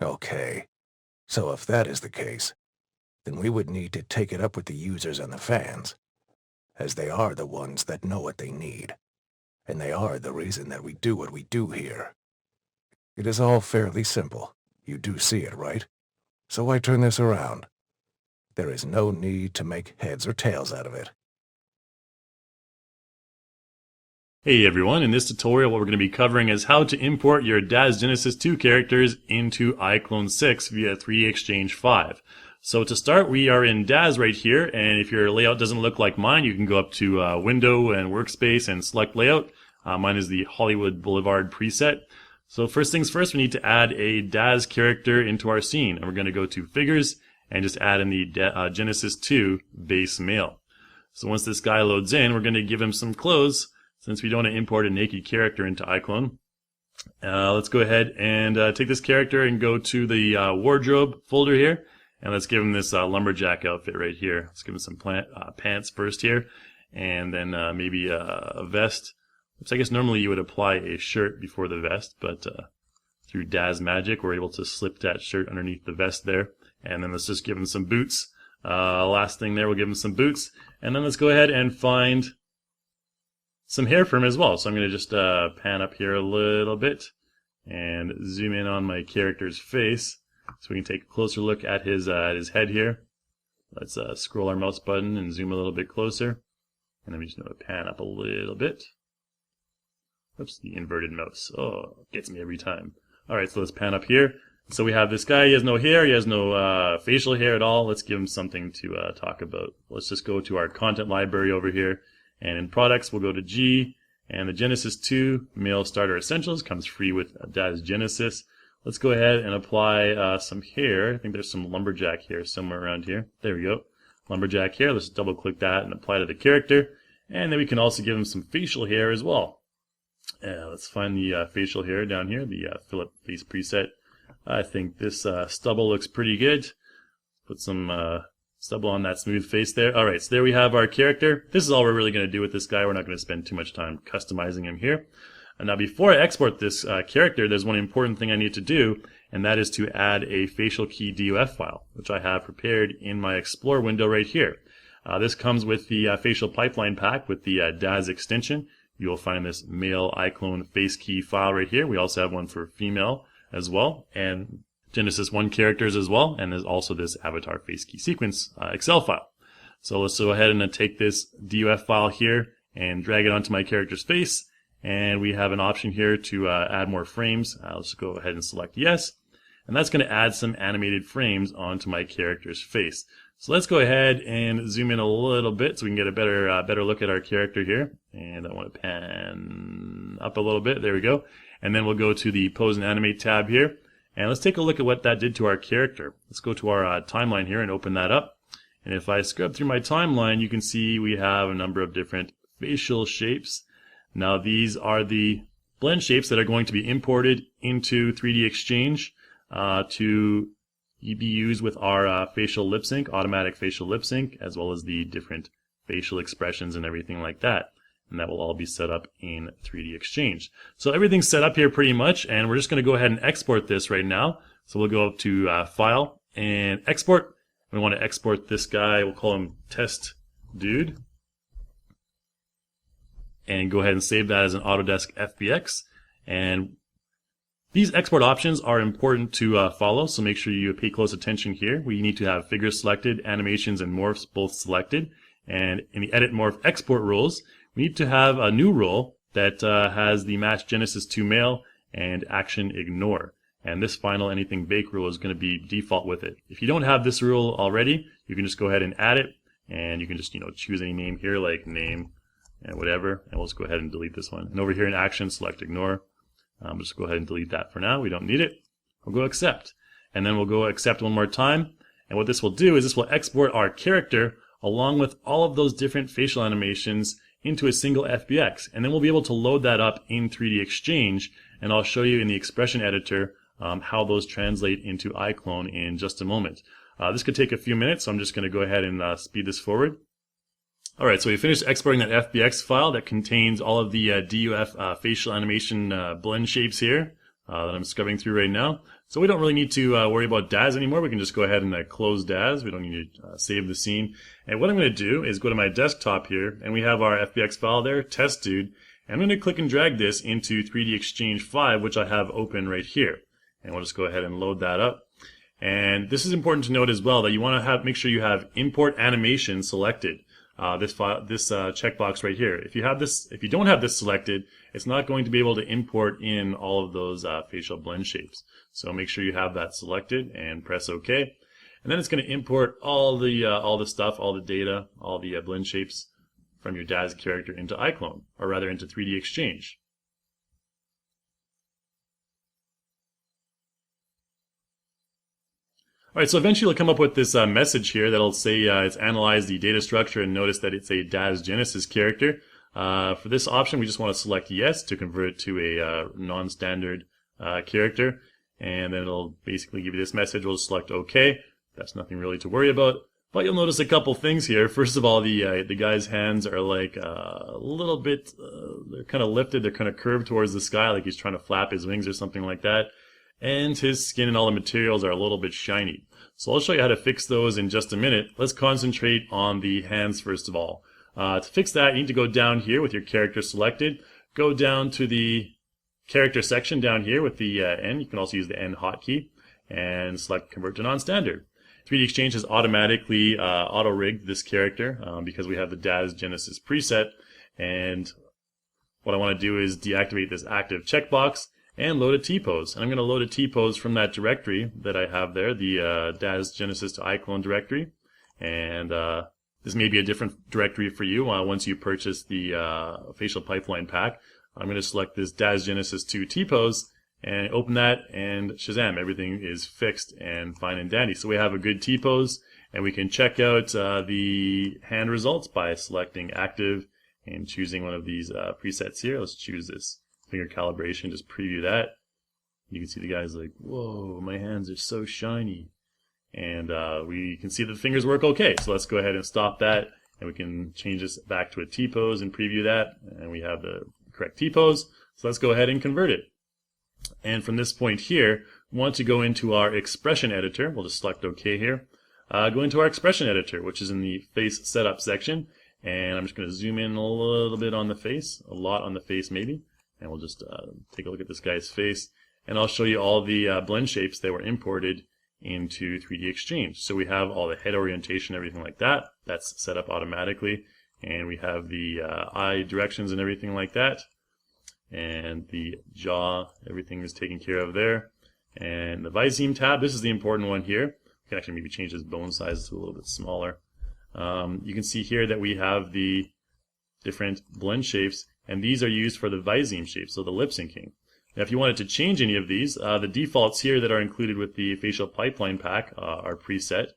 Okay, so if that is the case, then we would need to take it up with the users and the fans, as they are the ones that know what they need, and they are the reason that we do what we do here. It is all fairly simple. You do see it, right? So why turn this around? There is no need to make heads or tails out of it. Hey everyone, in this tutorial what we're going to be covering is how to import your Daz Genesis 2 characters into iClone 6 via 3D Exchange 5. So to start, we are in Daz right here, and if your layout doesn't look like mine, you can go up to Window and Workspace and select Layout. Mine is the Hollywood Boulevard preset. So first things first, we need to add a Daz character into our scene, and we're going to go to Figures and just add in the Genesis 2 base male. So once this guy loads in, we're going to give him some clothes, since we don't want to import a naked character into iClone. Let's go ahead and take this character and go to the wardrobe folder here, and let's give him this lumberjack outfit right here. Let's give him some pants first here, and then maybe a vest. Which I guess normally you would apply a shirt before the vest, but through Daz magic we're able to slip that shirt underneath the vest there. And then let's just give him some boots. Last thing there, we'll give him some boots, and then let's go ahead and find some hair for him as well. So I'm going to just pan up here a little bit and zoom in on my character's face so we can take a closer look at his head here. Let's scroll our mouse button and zoom a little bit closer, and then we just going to pan up a little bit. Oops, the inverted mouse. Oh, it gets me every time. Alright, so let's pan up here. So we have this guy, he has no hair, he has no facial hair at all. Let's give him something to talk about. Let's just go to our content library over here. And in products, we'll go to G, and the Genesis 2 Male Starter Essentials comes free with Daz Genesis. Let's go ahead and apply some hair. I think there's some lumberjack hair somewhere around here. There we go. Lumberjack hair. Let's double click that and apply to the character. And then we can also give him some facial hair as well. Let's find the facial hair down here, the Philip face preset. I think this stubble looks pretty good. Put some stubble on that smooth face there. Alright, so there we have our character. This is all we're really going to do with this guy. We're not going to spend too much time customizing him here. And now before I export this character, there's one important thing I need to do, and that is to add a facial key DUF file, which I have prepared in my Explore window right here. This comes with the facial pipeline pack with the Daz extension. You will find this male iClone face key file right here. We also have one for female as well, and Genesis 1 characters as well, and there's also this avatar face key sequence Excel file. So let's go ahead and take this DUF file here and drag it onto my character's face, and we have an option here to add more frames. Let's go ahead and select yes, and that's going to add some animated frames onto my character's face. So let's go ahead and zoom in a little bit so we can get a better look at our character here. And I want to pan up a little bit. There we go. And then we'll go to the Pose and Animate tab here. And let's take a look at what that did to our character. Let's go to our timeline here and open that up. And if I scrub through my timeline, you can see we have a number of different facial shapes. Now these are the blend shapes that are going to be imported into 3D Exchange to be used with our facial lip sync, automatic facial lip sync, as well as the different facial expressions and everything like that. And that will all be set up in 3D Exchange. So everything's set up here pretty much, and we're just going to go ahead and export this right now. So we'll go up to File and Export. We want to export this guy, we'll call him Test Dude. And go ahead and save that as an Autodesk FBX. And these export options are important to follow, so make sure you pay close attention here. We need to have figures selected, animations, and morphs both selected. And in the Edit Morph Export rules, we need to have a new rule that has the Match Genesis 2 Male and Action Ignore. And this final Anything Bake rule is going to be default with it. If you don't have this rule already, you can just go ahead and add it, and you can just choose any name here, like name and whatever, and we'll just go ahead and delete this one. And over here in Action, select Ignore. Just go ahead and delete that for now. We don't need it. We'll go Accept. And then we'll go Accept one more time. And what this will do is this will export our character along with all of those different facial animations into a single FBX. And then we'll be able to load that up in 3D Exchange. And I'll show you in the expression editor how those translate into iClone in just a moment. This could take a few minutes, so I'm just going to go ahead and speed this forward. Alright, so we finished exporting that FBX file that contains all of the DUF facial animation blend shapes here. that I'm scrubbing through right now. So we don't really need to worry about Daz anymore. We can just go ahead and close Daz. We don't need to save the scene. And what I'm going to do is go to my desktop here, and we have our FBX file there, test dude. And I'm going to click and drag this into 3D Exchange 5, which I have open right here. And we'll just go ahead and load that up. And this is important to note as well, that you want to make sure you have import animation selected. This checkbox right here. If you don't have this selected, it's not going to be able to import in all of those facial blend shapes. So make sure you have that selected and press OK. And then it's going to import all the stuff, all the data, all the blend shapes from your Daz character into iClone, or rather into 3D Exchange. Alright, so eventually you'll come up with this message here that'll say it's analyzed the data structure and notice that it's a Daz Genesis character. For this option, we just want to select yes to convert it to a non-standard character. And then it'll basically give you this message. We'll select OK. That's nothing really to worry about. But you'll notice a couple things here. First of all, the guy's hands are like a little bit, they're kind of lifted, they're kind of curved towards the sky, like he's trying to flap his wings or something like that. And his skin and all the materials are a little bit shiny. So I'll show you how to fix those in just a minute. Let's concentrate on the hands first of all. To fix that, you need to go down here with your character selected. Go down to the character section down here with the N. You can also use the N hotkey and select Convert to Non-Standard. 3D Exchange has automatically auto-rigged this character because we have the Daz Genesis preset. And what I want to do is deactivate this active checkbox and load a T-pose. And I'm going to load a T-pose from that directory that I have there, the Daz Genesis to iClone directory. And this may be a different directory for you once you purchase the facial pipeline pack. I'm going to select this Daz Genesis 2 T-pose and open that, and Shazam, everything is fixed and fine and dandy. So we have a good T-pose, and we can check out the hand results by selecting active and choosing one of these presets here. Let's choose this finger calibration, just preview that. You can see the guy's like, whoa, my hands are so shiny. And we can see that the fingers work okay. So let's go ahead and stop that, and we can change this back to a T-pose and preview that, and we have the correct T-pose. So let's go ahead and convert it. And from this point here, we want to go into our expression editor. We'll just select OK here. Go into our expression editor, which is in the face setup section. And I'm just going to zoom in a little bit on the face, a lot on the face maybe. And we'll just take a look at this guy's face. And I'll show you all the blend shapes that were imported into 3D Exchange. So we have all the head orientation, everything like that. That's set up automatically. And we have the eye directions and everything like that. And the jaw, everything is taken care of there. And the Viseme tab, this is the important one here. We can actually maybe change this bone size to a little bit smaller. You can see here that we have the different blend shapes, and these are used for the Viseme shape, so the lip syncing. Now if you wanted to change any of these, the defaults here that are included with the facial pipeline pack are preset.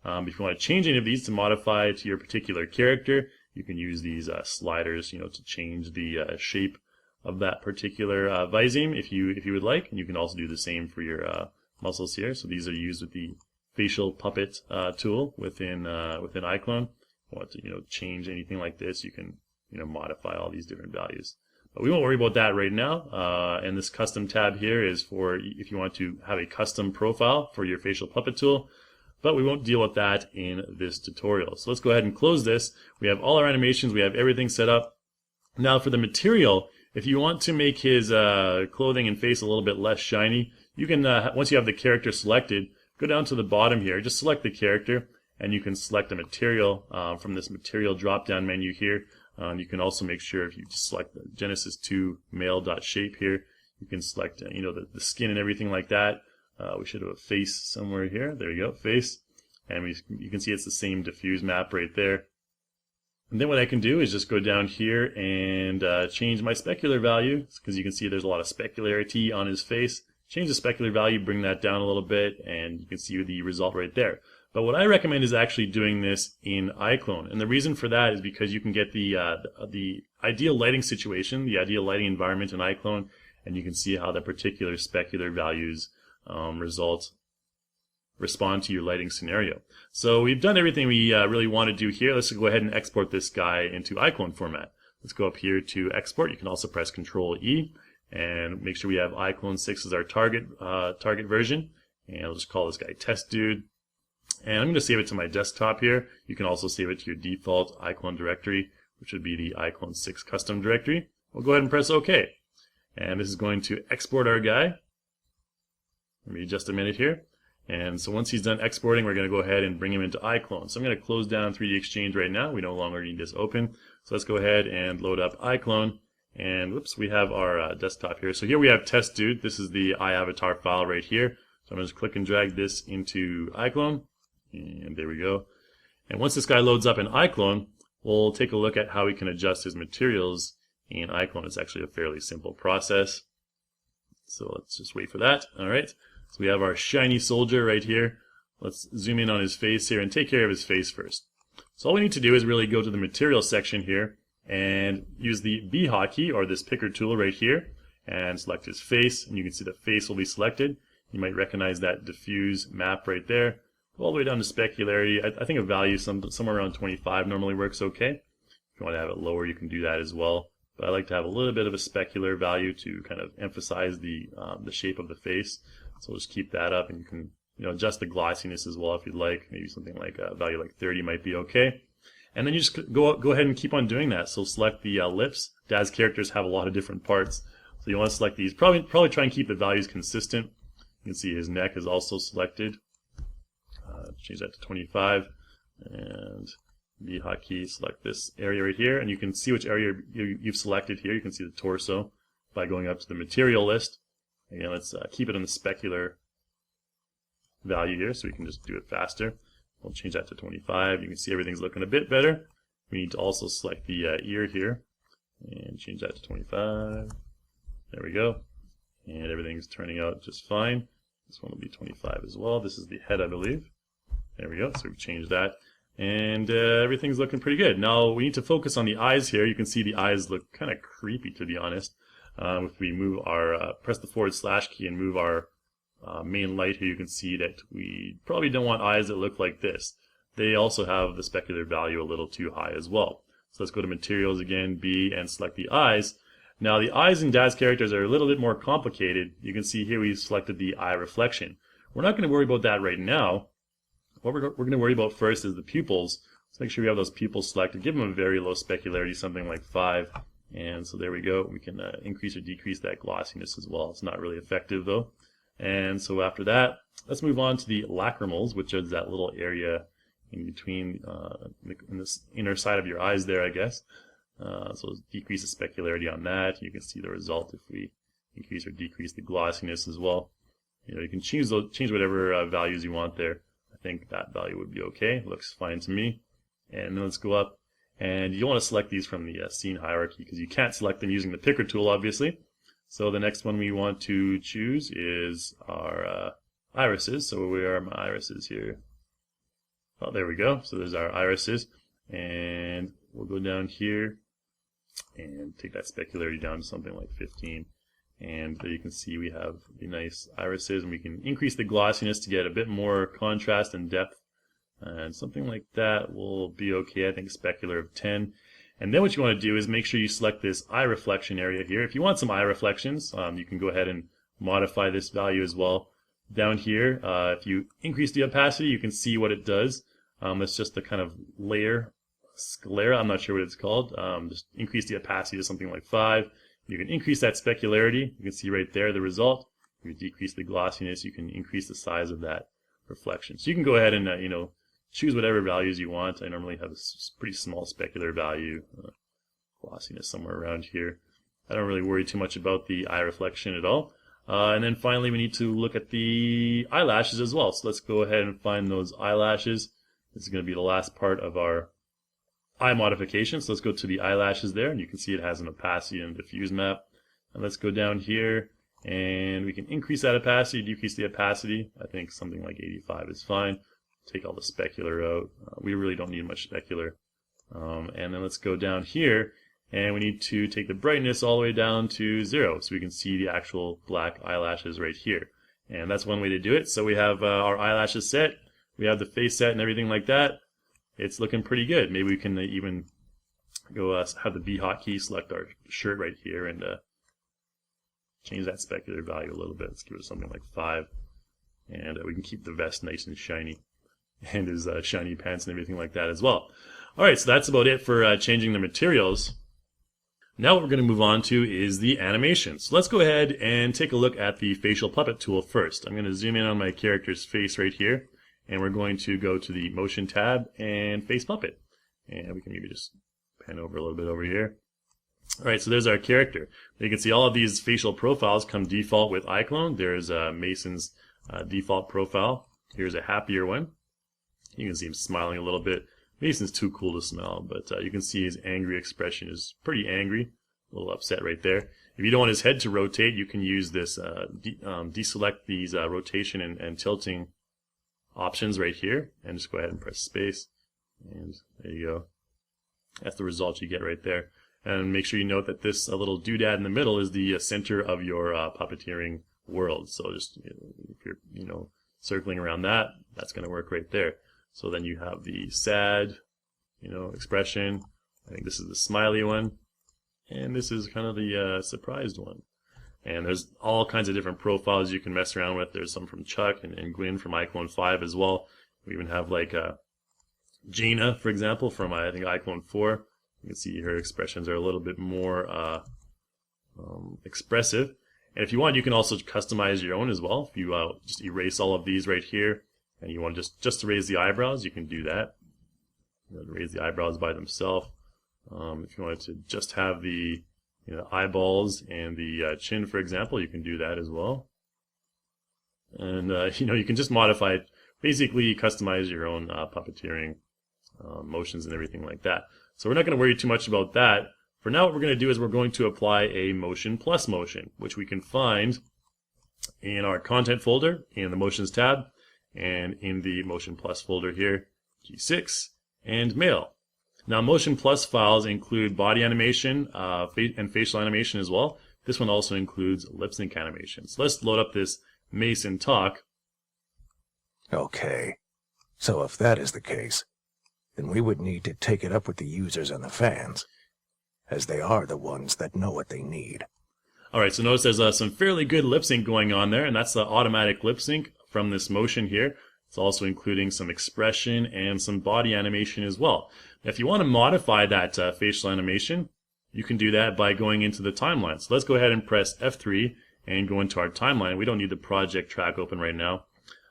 If you want to change any of these to modify to your particular character, you can use these sliders, to change the shape of that particular Viseme if you would like. And you can also do the same for your muscles here. So these are used with the facial puppet tool within iClone. If you want to change anything like this, you can modify all these different values. But we won't worry about that right now. And this custom tab here is for if you want to have a custom profile for your facial puppet tool. But we won't deal with that in this tutorial. So let's go ahead and close this. We have all our animations. We have everything set up. Now for the material, if you want to make his clothing and face a little bit less shiny, you can, once you have the character selected, go down to the bottom here, just select the character, and you can select a material from this material drop-down menu here. You can also make sure, if you just select the Genesis 2 male.shape here, you can select the skin and everything like that. We should have a face somewhere here. There you go, face. And you can see it's the same diffuse map right there. And then what I can do is just go down here and change my specular value, because you can see there's a lot of specularity on his face. Change the specular value, bring that down a little bit, and you can see the result right there. But what I recommend is actually doing this in iClone. And the reason for that is because you can get the ideal lighting situation, the ideal lighting environment in iClone, and you can see how the particular specular values respond to your lighting scenario. So we've done everything we really want to do here. Let's go ahead and export this guy into iClone format. Let's go up here to export. You can also press Control E, and make sure we have iClone 6 as our target version. And I'll just call this guy test dude. And I'm going to save it to my desktop here. You can also save it to your default iClone directory, which would be the iClone 6 custom directory. We'll go ahead and press OK. And this is going to export our guy. Let me just a minute here. And so once he's done exporting, we're going to go ahead and bring him into iClone. So I'm going to close down 3D Exchange right now. We no longer need this open. So let's go ahead and load up iClone. And whoops, we have our desktop here. So here we have test dude. This is the iAvatar file right here. So I'm going to just click and drag this into iClone. And there we go. And once this guy loads up in iClone, we'll take a look at how we can adjust his materials in iClone. It's actually a fairly simple process. So let's just wait for that. All right. So we have our shiny soldier right here. Let's zoom in on his face here and take care of his face first. So all we need to do is really go to the materials section here and use the B hotkey, or this picker tool right here, and select his face. And you can see the face will be selected. You might recognize that diffuse map right there. Go all the way down to specularity. I think a value somewhere around 25 normally works okay. If you want to have it lower, you can do that as well. But I like to have a little bit of a specular value to kind of emphasize the shape of the face. So we'll just keep that up, and you can adjust the glossiness as well if you'd like. Maybe something like a value like 30 might be okay. And then you just go ahead and keep on doing that. So select the lips. Daz characters have a lot of different parts, so you want to select these. Probably try and keep the values consistent. You can see his neck is also selected. Change that to 25, and the hotkey, select this area right here, and you can see which area you've selected here. You can see the torso by going up to the material list. Again, let's keep it in the specular value here so we can just do it faster. We'll change that to 25. You can see everything's looking a bit better. We need to also select the ear here and change that to 25. There we go. And everything's turning out just fine. This one will be 25 as well. This is the head, I believe. There we go. So we've changed that. And everything's looking pretty good. Now we need to focus on the eyes here. You can see the eyes look kind of creepy, to be honest. If we move our, press the / key and move our main light here, you can see that we probably don't want eyes that look like this. They also have the specular value a little too high as well. So let's go to materials again, B, and select the eyes. Now the eyes in Daz characters are a little bit more complicated. You can see here we've selected the eye reflection. We're not going to worry about that right now. What we're going to worry about first is the pupils. Let's make sure we have those pupils selected. Give them a very low specularity, something like 5. And so there we go. We can increase or decrease that glossiness as well. It's not really effective though. And so after that, let's move on to the lacrimals, which is that little area in between, in this inner side of your eyes there, I guess. So decrease the specularity on that. You can see the result if we increase or decrease the glossiness as well. You can change whatever values you want there. I think that value would be okay. Looks fine to me. And then let's go up, and you want to select these from the scene hierarchy because you can't select them using the picker tool, obviously. So the next one we want to choose is our irises. So where are my irises here? Oh, there we go. So there's our irises, and we'll go down here and take that specularity down to something like 15. And there you can see we have the nice irises, and we can increase the glossiness to get a bit more contrast and depth. And something like that will be okay. I think specular of 10. And then what you want to do is make sure you select this eye reflection area here. If you want some eye reflections, you can go ahead and modify this value as well. Down here, if you increase the opacity, you can see what it does. It's just the kind of layer, sclera, I'm not sure what it's called. Just increase the opacity to something like 5. You can increase that specularity. You can see right there the result. If you decrease the glossiness, you can increase the size of that reflection. So you can go ahead and choose whatever values you want. I normally have a pretty small specular value, glossiness somewhere around here. I don't really worry too much about the eye reflection at all. And then finally we need to look at the eyelashes as well. So let's go ahead and find those eyelashes. This is going to be the last part of our eye modification. So let's go to the eyelashes there, and you can see it has an opacity and diffuse map. And let's go down here, and we can increase that opacity, decrease the opacity. I think something like 85 is fine. Take all the specular out. We really don't need much specular. And then let's go down here, and we need to take the brightness all the way down to 0 so we can see the actual black eyelashes right here. And that's one way to do it. So we have our eyelashes set, we have the face set and everything like that. It's looking pretty good. Maybe we can even go have the B hotkey, select our shirt right here, and change that specular value a little bit. Let's give it something like 5. And we can keep the vest nice and shiny. And his shiny pants and everything like that as well. Alright, so that's about it for changing the materials. Now what we're going to move on to is the animation. So let's go ahead and take a look at the facial puppet tool first. I'm going to zoom in on my character's face right here. And we're going to go to the motion tab and face puppet. And we can maybe just pan over a little bit over here. Alright, so there's our character. You can see all of these facial profiles come default with iClone. There's Mason's default profile. Here's a happier one. You can see him smiling a little bit. Mason's too cool to smile, but you can see his angry expression is pretty angry. A little upset right there. If you don't want his head to rotate, you can use this deselect these rotation and tilting options right here, and just go ahead and press space. And there you go. That's the result you get right there. And make sure you note that this little doodad in the middle is the center of your puppeteering world. So just if you're circling around that, that's going to work right there. So then you have the sad, expression. I think this is the smiley one, and this is kind of the surprised one. And there's all kinds of different profiles you can mess around with. There's some from Chuck and Gwyn from iClone 5 as well. We even have like Gina, for example, from I think iClone 4. You can see her expressions are a little bit more expressive. And if you want, you can also customize your own as well. If you just erase all of these right here, and you want just to raise the eyebrows, you can do that. Raise the eyebrows by themselves. If you wanted to just have the eyeballs and the chin, for example, you can do that as well. And you can just modify it. Basically, customize your own puppeteering motions and everything like that. So we're not going to worry too much about that. For now, what we're going to do is we're going to apply a motion plus motion, which we can find in our content folder in the motions tab, and in the motion plus folder here, G6 and mail. Now, motion plus files include body animation and facial animation as well. This one also includes lip sync animation. So let's load up this Mason talk. Okay, so if that is the case, then we would need to take it up with the users and the fans, as they are the ones that know what they need. Alright, so notice there's some fairly good lip sync going on there, and that's the automatic lip sync from this motion here. It's also including some expression and some body animation as well. Now, if you want to modify that facial animation, you can do that by going into the timeline. So let's go ahead and press F3 and go into our timeline. We don't need the project track open right now.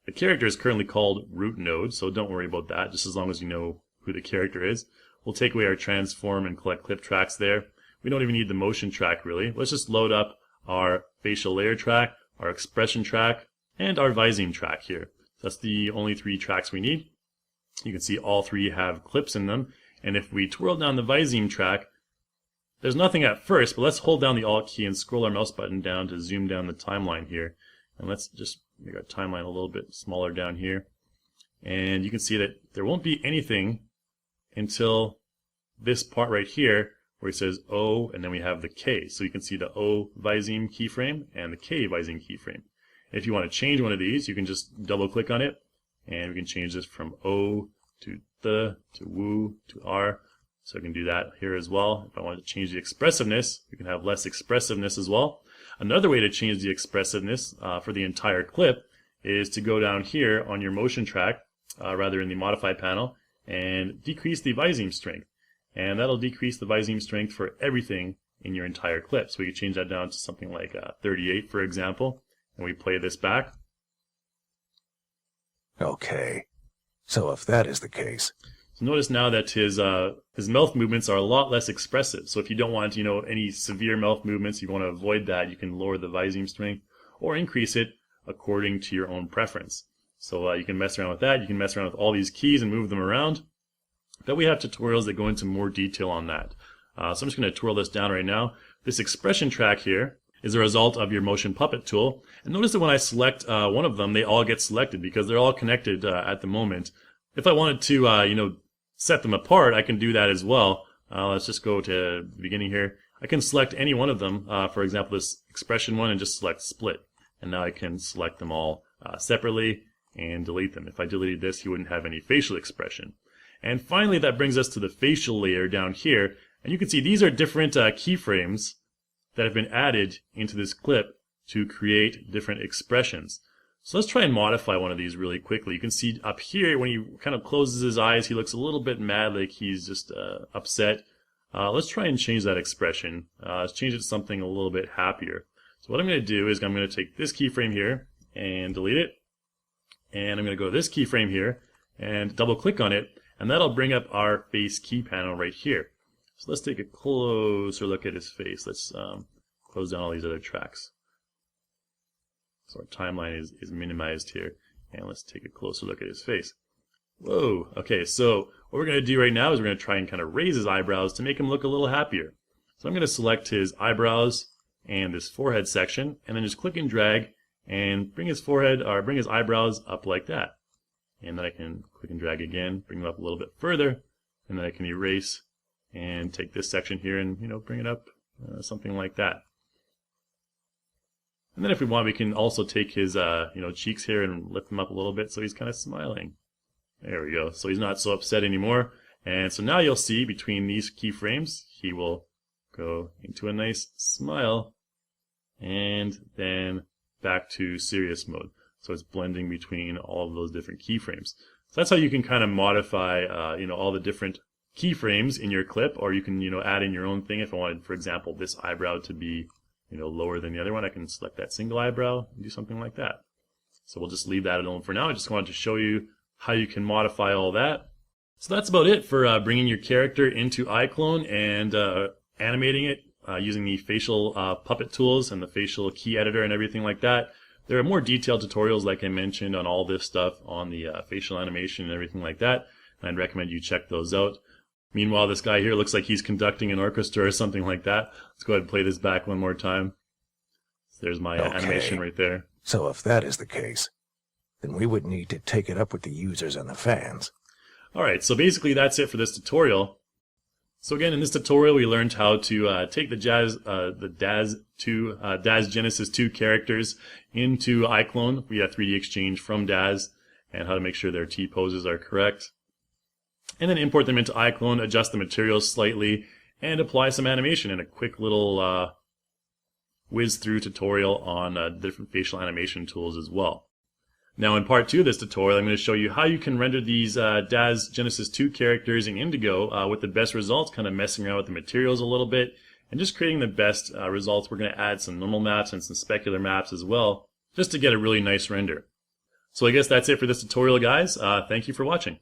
The character is currently called root node, so don't worry about that, just as long as you know who the character is. We'll take away our transform and collect clip tracks there. We don't even need the motion track really. Let's just load up our facial layer track, our expression track, and our visine track here. So that's the only 3 tracks we need. You can see all 3 have clips in them. And if we twirl down the visine track, there's nothing at first, but let's hold down the Alt key and scroll our mouse button down to zoom down the timeline here. And let's just make our timeline a little bit smaller down here. And you can see that there won't be anything until this part right here where it says O and then we have the K. So you can see the O visine keyframe and the K visine keyframe. If you want to change one of these, you can just double click on it and we can change this from O to the to woo to R. So I can do that here as well. If I want to change the expressiveness, we can have less expressiveness as well. Another way to change the expressiveness for the entire clip is to go down here on your motion track, rather in the modify panel, and decrease the visine strength. And that'll decrease the visine strength for everything in your entire clip. So we could change that down to something like 38, for example, and we play this back. Okay, so if that is the case, so notice now that his mouth movements are a lot less expressive. So if you don't want, any severe mouth movements, you want to avoid that, you can lower the visine strength or increase it according to your own preference. So you can mess around with that. You can mess around with all these keys and move them around. But we have tutorials that go into more detail on that. So I'm just going to twirl this down right now. This expression track here is a result of your motion puppet tool. And notice that when I select one of them, they all get selected because they're all connected at the moment. If I wanted to, set them apart, I can do that as well. Let's just go to the beginning here. I can select any one of them, for example, this expression one, and just select split. And now I can select them all separately and delete them. If I deleted this, you wouldn't have any facial expression. And finally, that brings us to the facial layer down here. And you can see these are different keyframes that have been added into this clip to create different expressions. So let's try and modify one of these really quickly. You can see up here when he kind of closes his eyes, he looks a little bit mad, like he's just upset. Let's try and change that expression. Let's change it to something a little bit happier. So what I'm going to do is I'm going to take this keyframe here and delete it. And I'm going to go to this keyframe here and double click on it. And that'll bring up our face key panel right here. So let's take a closer look at his face. Let's close down all these other tracks. So our timeline is minimized here. And let's take a closer look at his face. Whoa, okay, so what we're going to do right now is we're going to try and kind of raise his eyebrows to make him look a little happier. So I'm going to select his eyebrows and this forehead section, and then just click and drag and bring his forehead, or bring his eyebrows up like that. And then I can click and drag again, bring them up a little bit further, and then I can erase and take this section here and, bring it up something like that. And then if we want, we can also take his, cheeks here and lift them up a little bit so he's kind of smiling. There we go. So he's not so upset anymore. And so now you'll see between these keyframes, he will go into a nice smile and then back to serious mode. So it's blending between all of those different keyframes. So that's how you can kind of modify, all the different keyframes in your clip, or you can, add in your own thing. If I wanted, for example, this eyebrow to be lower than the other one, I can select that single eyebrow and do something like that. So we'll just leave that alone for now. I just wanted to show you how you can modify all that. So that's about it for bringing your character into iClone and animating it using the facial puppet tools and the facial key editor and everything like that. There are more detailed tutorials, like I mentioned, on all this stuff on the facial animation and everything like that, and I'd recommend you check those out. Meanwhile, this guy here looks like he's conducting an orchestra or something like that. Let's go ahead and play this back one more time. So there's my animation right there. So if that is the case, then we would need to take it up with the users and the fans. Alright, so basically that's it for this tutorial. So again, in this tutorial we learned how to take the Daz Genesis 2 characters into iClone via 3D Exchange from Daz, and how to make sure their T-poses are correct. And then import them into iClone, adjust the materials slightly, and apply some animation in a quick little whiz-through tutorial on different facial animation tools as well. Now in part 2 of this tutorial, I'm going to show you how you can render these Daz Genesis 2 characters in Indigo with the best results, kind of messing around with the materials a little bit, and just creating the best results. We're going to add some normal maps and some specular maps as well, just to get a really nice render. So I guess that's it for this tutorial, guys. Thank you for watching.